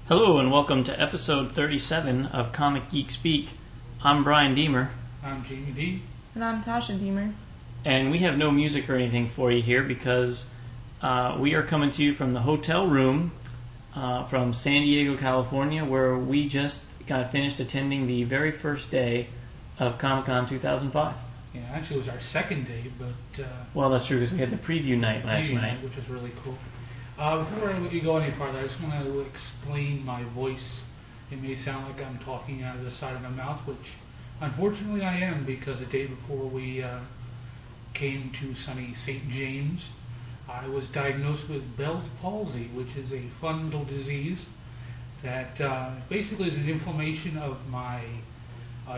Hello and welcome to episode 37 of Comic Geek Speak. I'm Bryan Deemer. I'm Jamie D. And I'm Tasha Deemer. And we have no music or anything for you here because we are coming to you from the hotel room from San Diego, California, where we just got finished attending the very first day of Comic-Con 2005. Yeah, actually it was our second day, but... well, that's true because we had the preview night last night. Which was really cool. Before we go any farther, I just want to explain my voice. It may sound like I'm talking out of the side of my mouth, which unfortunately I am, because the day before we came to sunny St. James, I was diagnosed with Bell's palsy, which is a fun little disease that basically is an inflammation of my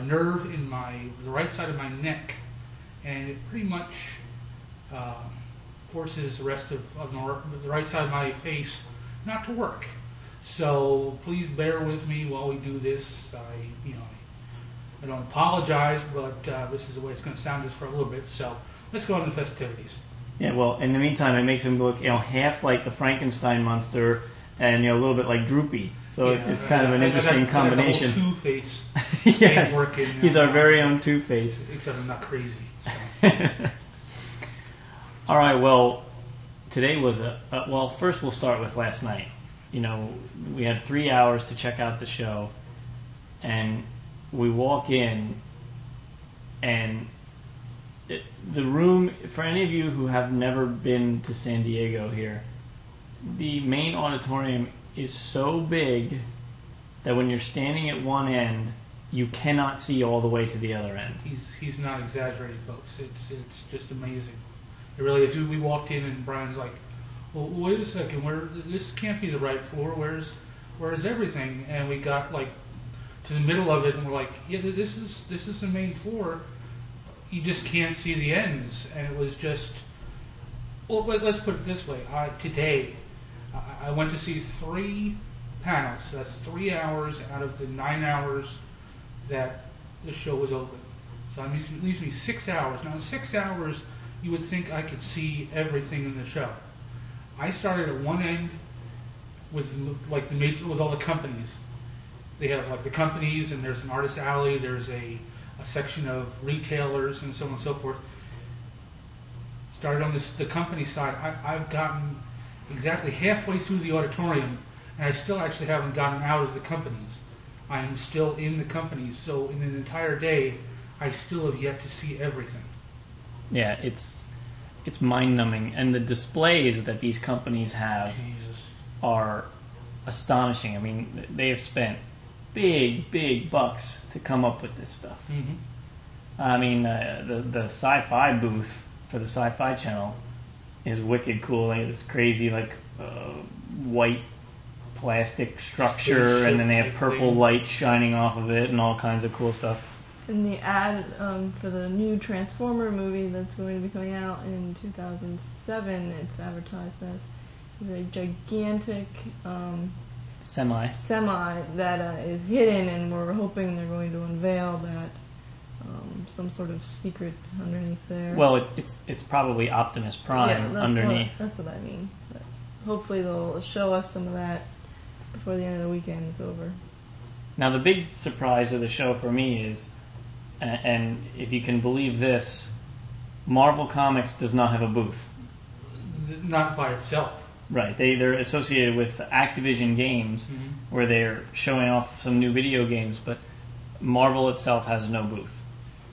nerve in the right side of my neck, and it pretty much forces the rest of the right side of my face not to work. So please bear with me while we do this. I don't apologize, but this is the way it's going to sound just for a little bit. So let's go on to the festivities. Yeah, well, in the meantime, it makes him look, half like the Frankenstein monster and a little bit like Droopy. So yeah, it's kind of an interesting combination. The whole Two-Face. Yes, working, he's our very own Two-Face. Except I'm not crazy. So. All right, well, today was well, first we'll start with last night. We had 3 hours to check out the show, and we walk in, and the room, for any of you who have never been to San Diego here, the main auditorium is so big that when you're standing at one end, you cannot see all the way to the other end. He's not exaggerating, folks. It's just amazing. It really is. We walked in and Brian's like, "Well, wait a second. This can't be the right floor. Where's everything?" And we got to the middle of it, and we're like, "Yeah, this is the main floor. You just can't see the ends." And it was just, well, let's put it this way. Today, I went to see 3 panels. So that's 3 hours out of the 9 hours that the show was open. So it leaves me 6 hours. Now, in 6 hours, you would think I could see everything in the show. I started at one end with with all the companies. They have the companies, and there's an artist alley. There's a section of retailers and so on and so forth. Started on the company side. I've gotten exactly halfway through the auditorium, and I still actually haven't gotten out of the companies. I am still in the companies. So in an entire day, I still have yet to see everything. Yeah, it's mind-numbing, and the displays that these companies have are astonishing. I mean, they have spent big bucks to come up with this stuff. Mm-hmm. I mean, the sci-fi booth for the Sci-Fi Channel is wicked cool. They have this crazy white plastic structure, and then they have purple light shining off of it, and all kinds of cool stuff. In the ad for the new Transformer movie that's going to be coming out in 2007, it's advertised as a gigantic semi that is hidden, and we're hoping they're going to unveil that some sort of secret underneath there. Well, it's probably Optimus Prime underneath. That's what I mean. But hopefully they'll show us some of that before the end of the weekend is over. Now, the big surprise of the show for me is, and if you can believe this, Marvel Comics does not have a booth. Not by itself. Right. They're associated with Activision Games, mm-hmm. where they're showing off some new video games, but Marvel itself has no booth,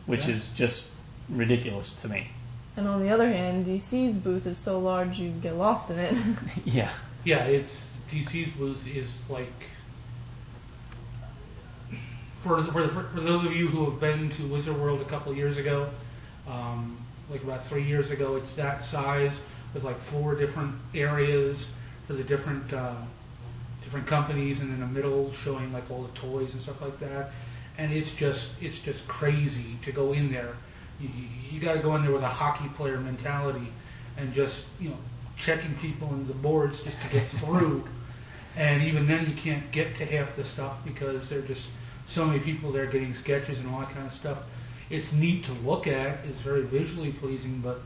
which is just ridiculous to me. And on the other hand, DC's booth is so large you get lost in it. Yeah. Yeah, DC's booth is like... For those of you who have been to Wizard World a couple of years ago, about 3 years ago, it's that size with 4 different areas for the different companies, and in the middle showing all the toys and stuff like that. And it's just crazy to go in there. You got to go in there with a hockey player mentality and just checking people in the boards just to get through. And even then, you can't get to half the stuff because they're just so many people there getting sketches and all that kind of stuff. It's neat to look at. It's very visually pleasing, but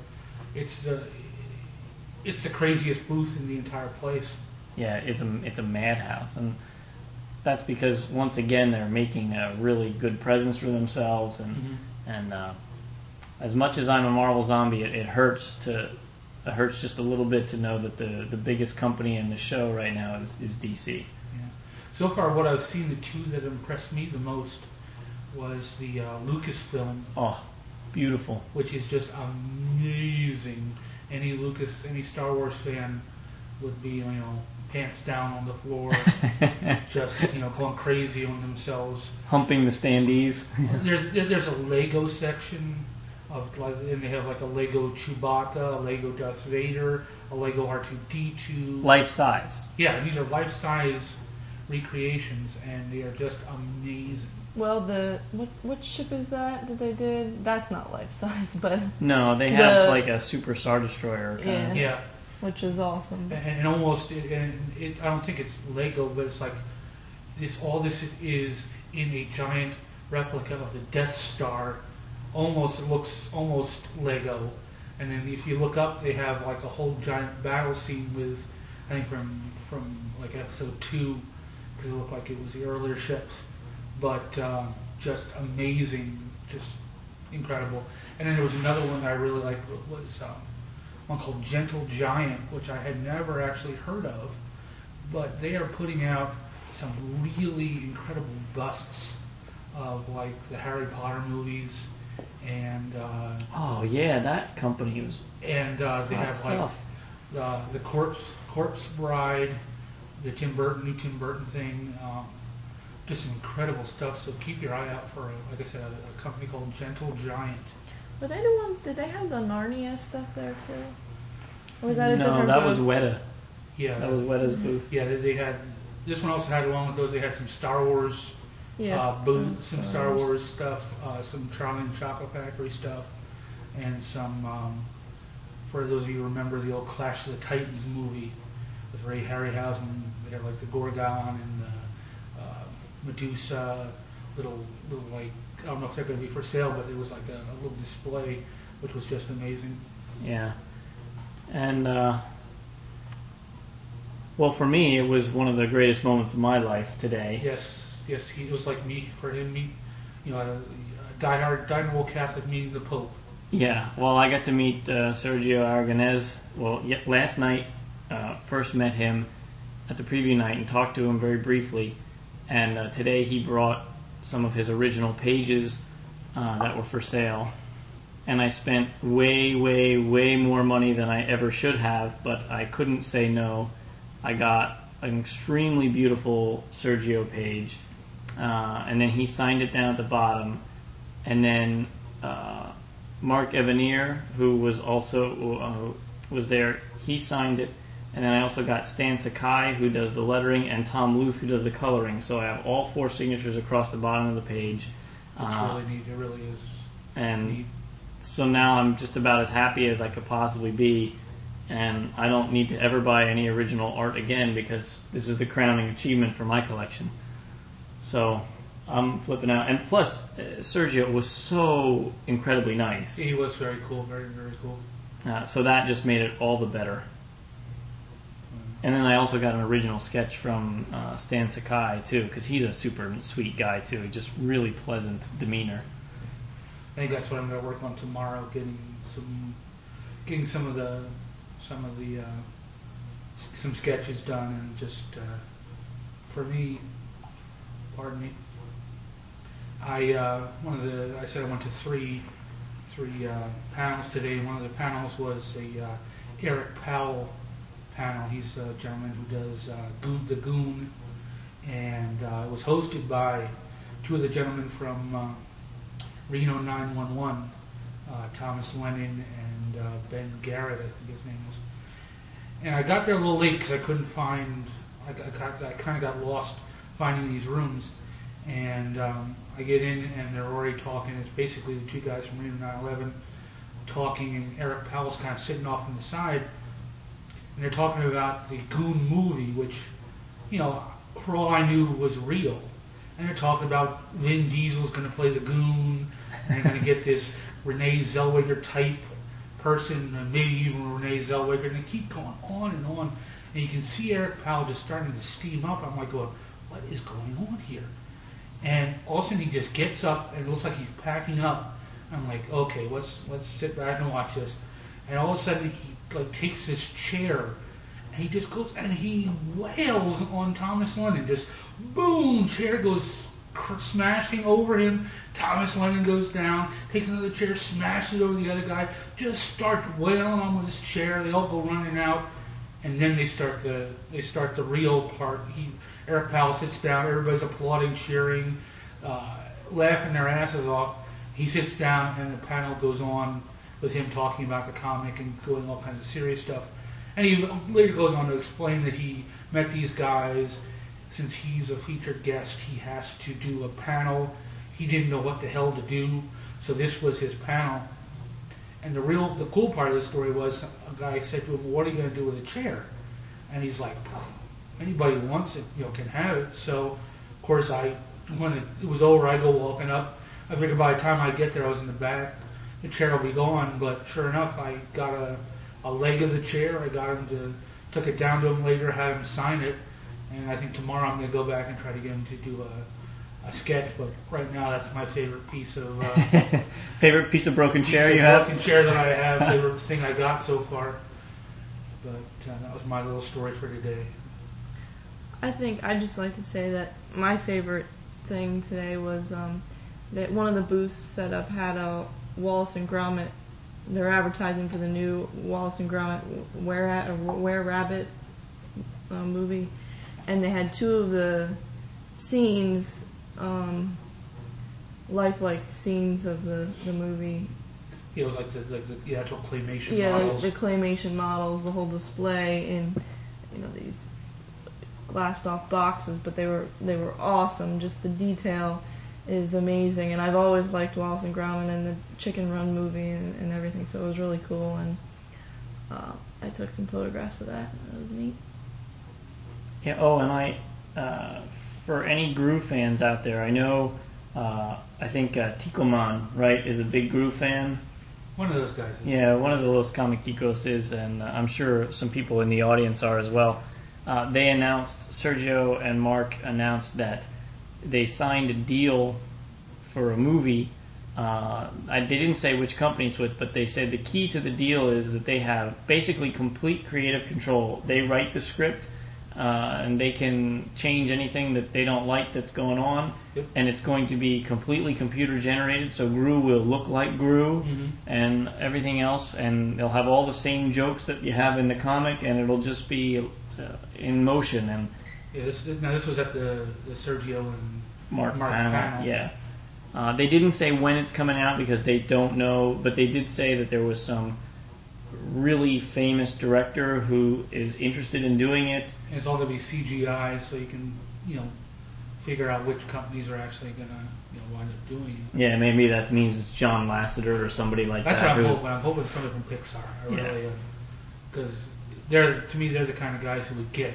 it's the craziest booth in the entire place. Yeah, it's a madhouse, and that's because once again they're making a really good presence for themselves, and as much as I'm a Marvel zombie, it hurts just a little bit to know that the biggest company in the show right now is DC. Yeah. So far, what I've seen, the two that impressed me the most was the Lucasfilm. Oh, beautiful! Which is just amazing. Any Star Wars fan would be, pants down on the floor, just going crazy on themselves, humping the standees. There's a Lego section and they have like a Lego Chewbacca, a Lego Darth Vader, a Lego R2-D2. Life size. Yeah, these are life size recreations, and they are just amazing. Well, what ship is that they did? That's not life size, but no, they have like a Super Star Destroyer kind of. Yeah. Which is awesome. And almost, I don't think it's Lego, but it's like all this is in a giant replica of the Death Star. It looks almost Lego. And then if you look up, they have like a whole giant battle scene with, I think from like episode 2, because it looked like it was the earlier ships. But just amazing, just incredible. And then there was another one that I really liked, was one called Gentle Giant, which I had never actually heard of. But they are putting out some really incredible busts of like the Harry Potter movies, and oh yeah, that company was. And they have stuff. Like the Corpse Bride, the new Tim Burton thing. Just some incredible stuff. So keep your eye out for, like I said, a company called Gentle Giant. Were they the ones? Did they have the Narnia stuff there too? Or was that a different booth? No, that was Weta. Yeah, that was Weta's booth. Yeah, they had. This one also had, along with those, they had some Star Wars booths, some Star Wars stuff, some Charlie and Chocolate Factory stuff, and some. For those of you who remember the old Clash of the Titans movie with Ray Harryhausen, they had like the Gorgon and the Medusa, little like, I don't know if they're going to be for sale, but it was like a little display, which was just amazing. Yeah, and well, for me, it was one of the greatest moments of my life today. Yes, it was like for him, a diehard Catholic meeting the Pope. Yeah, well, I got to meet Sergio Aragonés. Well, last night, first met him at the preview night and talked to him very briefly. And today he brought some of his original pages that were for sale. And I spent way, way, way more money than I ever should have, but I couldn't say no. I got an extremely beautiful Sergio page, and then he signed it down at the bottom. And then Mark Evanier, who was also was there, he signed it. And then I also got Stan Sakai, who does the lettering, and Tom Luth, who does the coloring. So I have all 4 signatures across the bottom of the page. It's really neat. It really is. And neat. So now I'm just about as happy as I could possibly be. And I don't need to ever buy any original art again, because this is the crowning achievement for my collection. So I'm flipping out. And plus, Sergio was so incredibly nice. He was very cool. Very, very cool. So that just made it all the better. And then I also got an original sketch from Stan Sakai, too, because he's a super sweet guy, too. He's just really pleasant demeanor. I think that's what I'm going to work on tomorrow, getting some sketches done, and just for me, pardon me. I said I went to three panels today. One of the panels was a Eric Powell panel. He's a gentleman who does the Goon, and it was hosted by 2 of the gentlemen from Reno 911, Thomas Lennon and Ben Garrett, I think his name was. And I got there a little late because I couldn't find. I kind of got lost finding these rooms, and I get in and they're already talking. It's basically the 2 guys from Reno 911 talking, and Eric Powell's kind of sitting off on the side. And they're talking about the Goon movie, which, for all I knew was real. And they're talking about Vin Diesel's going to play the Goon, and they're going to get this Renee Zellweger type person, maybe even Renee Zellweger, and they keep going on. And you can see Eric Powell just starting to steam up. I'm like going, what is going on here? And all of a sudden he just gets up and it looks like he's packing up. I'm like, okay, let's sit back and watch this. And all of a sudden he like takes this chair and he just goes and he wails on Thomas Lennon. Just boom, chair goes smashing over him. Thomas Lennon goes down, takes another chair, smashes it over the other guy, just starts wailing on with his chair. They all go running out, and then they start the real part. Eric Powell sits down, everybody's applauding, cheering, laughing their asses off. He sits down, and the panel goes on with him talking about the comic and going all kinds of serious stuff. And he later goes on to explain that he met these guys. Since he's a featured guest, he has to do a panel. He didn't know what the hell to do, so this was his panel. And the cool part of the story was a guy said to him, "What are you going to do with a chair?" And he's like, "Anybody who wants it, can have it." So, of course, when it was over, I go walking up. I figured by the time I get there, I was in the back. The chair will be gone, but sure enough, I got a leg of the chair. I got him took it down to him later, had him sign it. And I think tomorrow I'm going to go back and try to get him to do a sketch. But right now, that's my favorite piece of favorite piece of broken chair you have. Broken chair that I have. Favorite thing I got so far. But that was my little story for today. I think I'd just like to say that my favorite thing today was that one of the booths set up had a Wallace and Gromit. They're advertising for the new Wallace and Gromit Were Rabbit movie. And they had two of the scenes, lifelike scenes of the movie. Yeah, it was like the actual claymation models. Yeah, the claymation models, the whole display in these glassed off boxes, but they were awesome. Just the detail is amazing, and I've always liked Wallace and Gromit and the Chicken Run movie and everything, so it was really cool. And I took some photographs of that. That was neat. Yeah. Oh, and I, for any Groo fans out there, I know, I think Tikoman, right, is a big Groo fan. One of those guys. Yeah, one of the Los Comiquicos is, and I'm sure some people in the audience are as well. They announced, Sergio and Mark announced that they signed a deal for a movie. They didn't say which company it's with, but they said the key to the deal is that they have basically complete creative control. They write the script. And they can change anything that they don't like that's going on, yep. And it's going to be completely computer generated, so Groo will look like Groo, and everything else, and they'll have all the same jokes that you have in the comic, and it'll just be in motion. And yeah, this was at the Sergio and Mark panel. Yeah. They didn't say when it's coming out because they don't know, but they did say that there was some really famous director who is interested in doing it. And it's all going to be CGI, so you can, figure out which companies are actually going to, wind up doing it. Yeah, maybe that means it's John Lasseter or somebody like That's that. That's what I'm hoping. I'm hoping somebody from Pixar. Really, because to me, they're the kind of guys who would get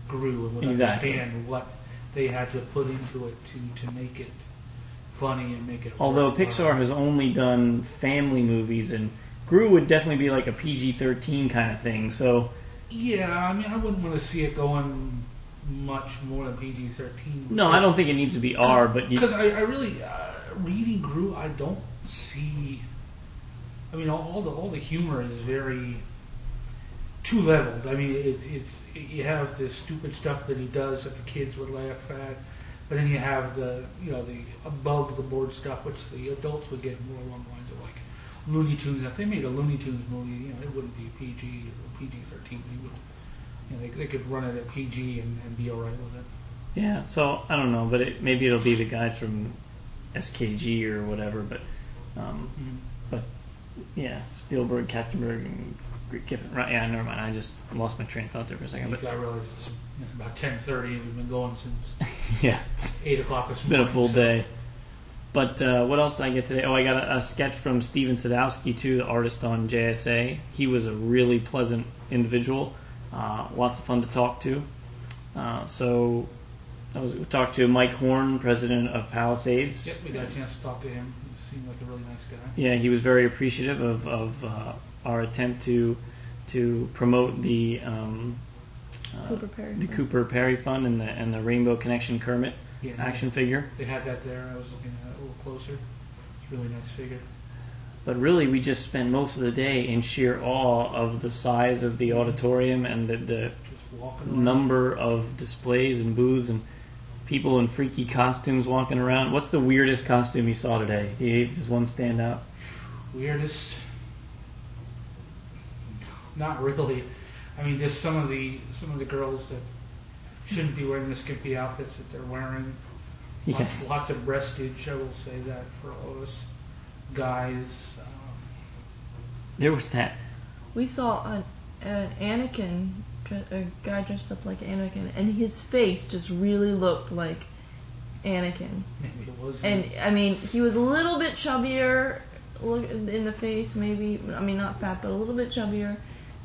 Groo and would understand what they had to put into it to make it funny and make it. Although Pixar has only done family movies, and Groo would definitely be like a PG-13 kind of thing. So yeah, I mean, I wouldn't want to see it going much more than PG-13. No, I don't think it needs to be R, but because I really reading Groo, I don't see. I mean, all the humor is very two-leveled. I mean, it's you have the stupid stuff that he does that the kids would laugh at, but then you have the above-the-board stuff which the adults would get more along the lines of like Looney Tunes. If they made a Looney Tunes movie, it wouldn't be PG or PG-13. They could run it at PG and be all right with it. Yeah, so I don't know, but maybe it'll be the guys from SKG or whatever. But but yeah, Spielberg, Katzenberg, and Kiffin. Right? Yeah, never mind. I just lost my train of thought there for a second. But I realized it's about 10:30 and we've been going since yeah, 8 o'clock this morning. It's been a full day. But what else did I get today? Oh, I got a sketch from Steven Sadowski, too, the artist on JSA. He was a really pleasant individual. Lots of fun to talk to. So we talked to Mike Horn, president of Palisades. Yep, we got a chance to talk to him. He seemed like a really nice guy. Yeah, he was very appreciative of our attempt to promote the Cooper Perry. The Cooper Perry Fund and the Rainbow Connection Kermit action figure. They had that there. I was looking at it a little closer. It's a really nice figure. But really, we just spent most of the day in sheer awe of the size of the auditorium and the number of displays and booths and people in freaky costumes walking around. What's the weirdest costume you saw today? Does one stand out? Weirdest? Not really. I mean, just some of the girls that shouldn't be wearing the skimpy outfits that they're wearing. Yes. Lots of breastage, I will say that, for all of us guys. There was that. We saw an Anakin, a guy dressed up like Anakin, and his face just really looked like Anakin. Maybe it was. And I mean, he was a little bit chubbier in the face, maybe. I mean, not fat, but a little bit chubbier.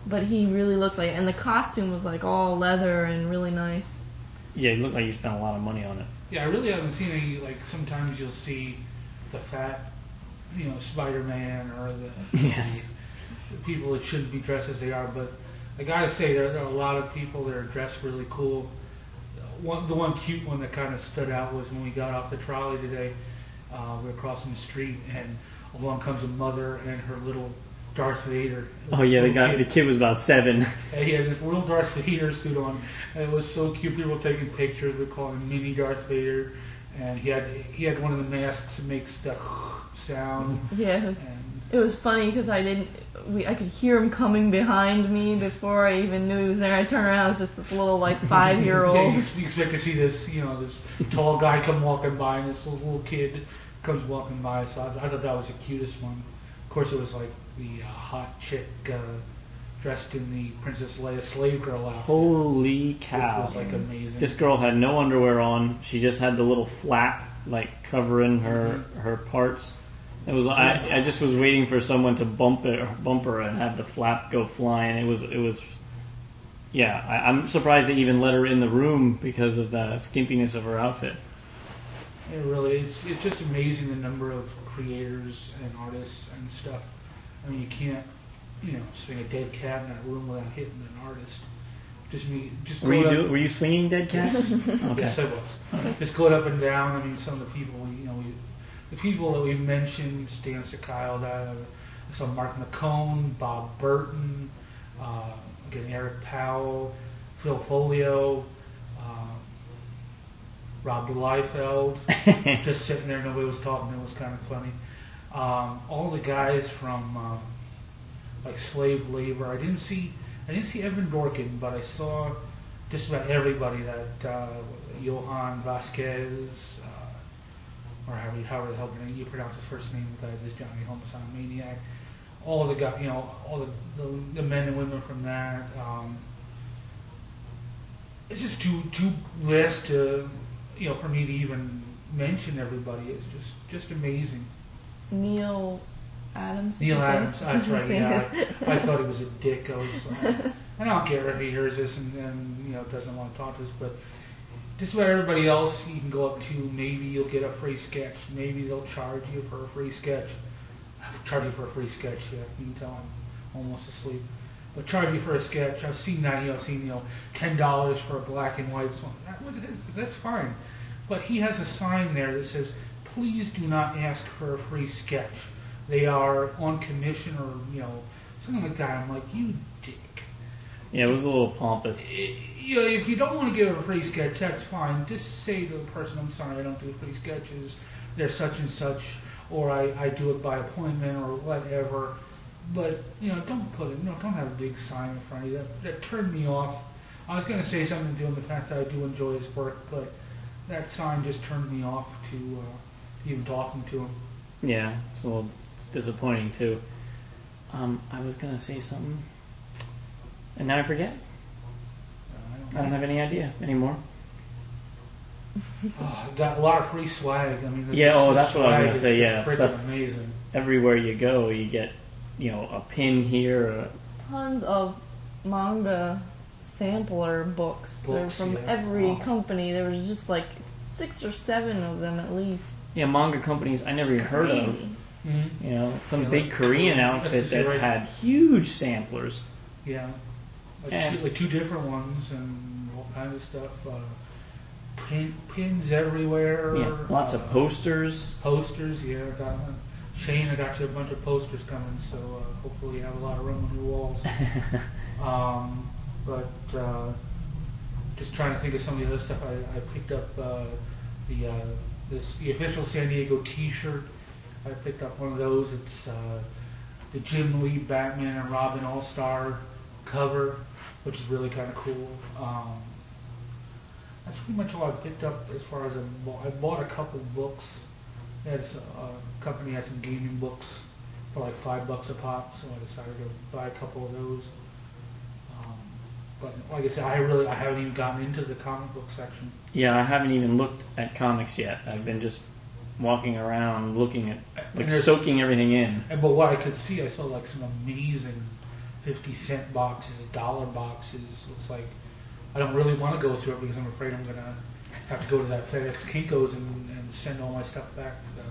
But he really looked like, and the costume was like all leather and really nice. Yeah, it looked like you spent a lot of money on it. Yeah, I really haven't seen any. Like sometimes you'll see the fat, Spider-Man or Yes. the people that shouldn't be dressed as they are. But I gotta say, there are a lot of people that are dressed really cool. The one cute one that kind of stood out was when we got off the trolley today. We were crossing the street, and along comes a mother and her little Darth Vader. Oh yeah, the kid was about 7. And he had this little Darth Vader suit on, and it was so cute. People were taking pictures. We call him Mini Darth Vader, and he had one of the masks that makes the sound. Yeah, it was funny because I could hear him coming behind me before I even knew he was there. I turned around, it was just this little 5-year-old. Yeah, you expect to see this, this tall guy come walking by, and this little kid comes walking by. So I thought that was the cutest one. Of course, it was like the hot chick dressed in the Princess Leia slave girl outfit. Holy cow! Which was amazing. This girl had no underwear on. She just had the little flap covering her parts. It was. I just was waiting for someone to bump her and have the flap go flying. It was. Yeah, I'm surprised they even let her in the room because of the skimpiness of her outfit. It really is. It's just amazing the number of creators and artists and stuff. I mean, you can't, swing a dead cat in that room without hitting an artist. Were you swinging dead cats? Okay. Yes, I was. Okay. Just going up and down. I mean, some of the people the people that we mentioned, Stan Sakyle, I saw Mark McCone, Bob Burton, again Eric Powell, Phil Folio, Rob Liefeld, just sitting there, nobody was talking. It was kind of funny. All the guys from slave labor. I didn't see Evan Dorkin, but I saw just about everybody that Johan Vasquez, or however the hell you pronounce his first name, the guy this Johnny Homicide Maniac. All the guys, all the men and women from that. It's just too vast to for me to even mention everybody. It's just amazing. Neil Adams. That's right. Yeah, I thought he was a dick. I was, and I don't care if he hears this and doesn't want to talk to us, but just about everybody else you can go up to. Maybe you'll get a free sketch. Maybe they'll charge you for a free sketch. Charge you for a free sketch. Yeah, you can tell I'm almost asleep. But charge you for a sketch. I've seen that. I've seen $10 for a black and white song. That's fine. But he has a sign there that says, "Please do not ask for a free sketch. They are on commission," or something like that. I'm like, you dick. Yeah, it was a little pompous. If you don't want to give a free sketch, that's fine. Just say to the person, "I'm sorry, I don't do free sketches. They're such and such, or I do it by appointment, or whatever." But don't put it. Don't have a big sign in front of you. That turned me off. I was going to say something to him, the fact that I do enjoy his work, but that sign just turned me off to even talking to him. Yeah, it's disappointing too. I was going to say something, and now I forget. I don't have any idea anymore. Got a lot of free swag. I mean, that's what I was going to say. Yeah, stuff amazing. Everywhere you go, you get a pin here. Tons of manga sampler books. They're from every company. There was just 6 or 7 of them at least. Yeah, manga companies I never even heard of. Mm-hmm. Some big Korean outfit that had huge samplers. Yeah. like two different ones and all kinds of stuff. Pins everywhere. Yeah, lots of posters. Posters, yeah. Shane, I got you a bunch of posters coming, so hopefully you have a lot of room on your walls. But just trying to think of some of the other stuff. I picked up the official San Diego T-shirt. I picked up one of those. It's the Jim Lee Batman and Robin All-Star cover, which is really kind of cool. That's pretty much all I picked up as far as I bought a couple books. A company had some gaming books for like $5 a pop, so I decided to buy a couple of those. But like I said, I haven't even gotten into the comic book section. Yeah, I haven't even looked at comics yet. I've been just walking around looking at, soaking everything in. But what I could see, I saw like some amazing 50-cent boxes, dollar boxes. It's like, I don't really want to go through it because I'm afraid I'm going to have to go to that FedEx Kinko's and send all my stuff back to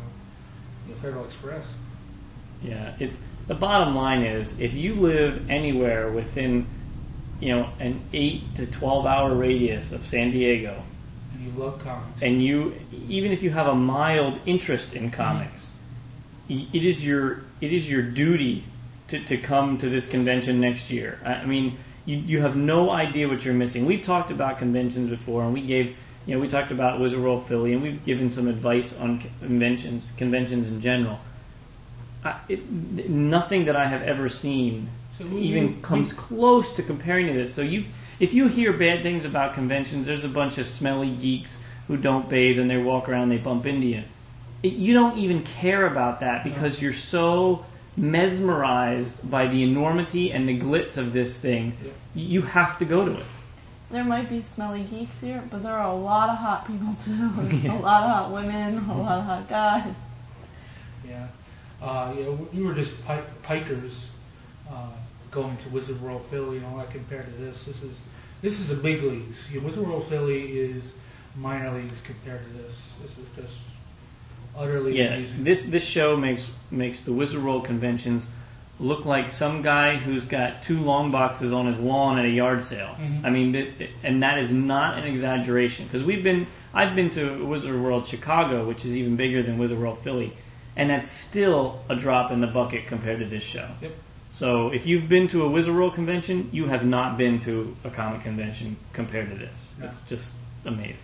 the Federal Express. Yeah, the bottom line is, if you live anywhere within, an 8 to 12 hour radius of San Diego, and you love comics, and even if you have a mild interest in comics, it is your duty to come to this convention next year. I mean, you have no idea what you're missing. We've talked about conventions before, and we talked about Wizard World Philly, and we've given some advice on conventions in general. Nothing that I have ever seen even comes close to comparing to this. So if you hear bad things about conventions, there's a bunch of smelly geeks who don't bathe and they walk around and they bump into you. You don't even care about that because you're so mesmerized by the enormity and the glitz of this thing. You have to go to it. There might be smelly geeks here, but there are a lot of hot people too. A lot of hot women, a lot of hot guys. Yeah. We were just pikers going to Wizard World Philly and all that compared to this. This is the big leagues. Wizard World Philly is minor leagues compared to this. This is just utterly amazing. This show makes the Wizard World conventions look like some guy who's got 2 long boxes on his lawn at a yard sale. Mm-hmm. I mean, and that is not an exaggeration, because I've been to Wizard World Chicago, which is even bigger than Wizard World Philly, and that's still a drop in the bucket compared to this show. Yep. So if you've been to a Wizard World convention, you have not been to a comic convention compared to this. No. It's just amazing.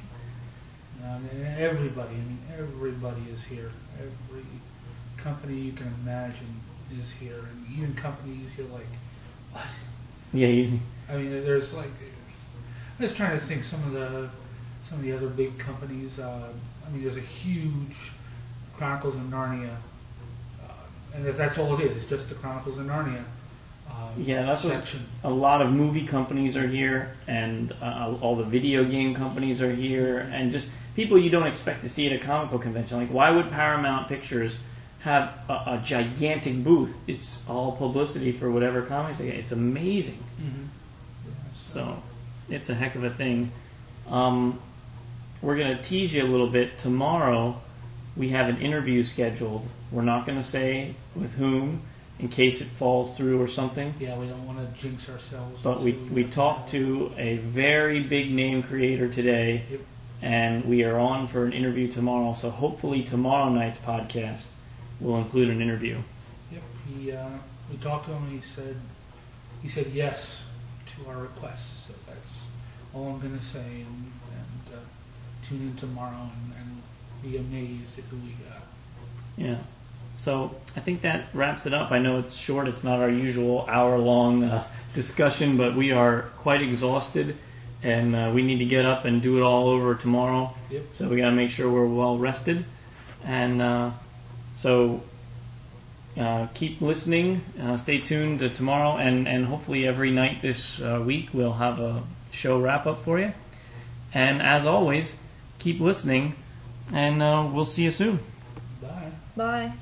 No, everybody is here. Every company you can imagine is here, and even companies you're like, what? Yeah, I mean, there's like, I'm just trying to think some of the other big companies. I mean, there's a huge Chronicles of Narnia, and that's all it is. It's just the Chronicles of Narnia. That's section. A lot of movie companies are here, and all the video game companies are here, and just people you don't expect to see at a comic book convention. Like, why would Paramount Pictures have a gigantic booth? It's all publicity for whatever comics they get. It's amazing. Mm-hmm. Yeah, so it's a heck of a thing. We're going to tease you a little bit. Tomorrow we have an interview scheduled. We're not going to say with whom, in case it falls through or something. Yeah, we don't want to jinx ourselves. But we talked to a very big name creator today. Yep. And we are on for an interview tomorrow. So hopefully tomorrow night's podcast will include an interview. Yep. We talked to him and he said yes to our request. So that's all I'm going to say. And tune in tomorrow and be amazed at who we got. Yeah. So I think that wraps it up. I know it's short. It's not our usual hour-long discussion, but we are quite exhausted, and we need to get up and do it all over tomorrow. Yep. So we got to make sure we're well rested. And so keep listening. Stay tuned to tomorrow, and hopefully every night this week we'll have a show wrap-up for you. And as always, keep listening, and we'll see you soon. Bye. Bye.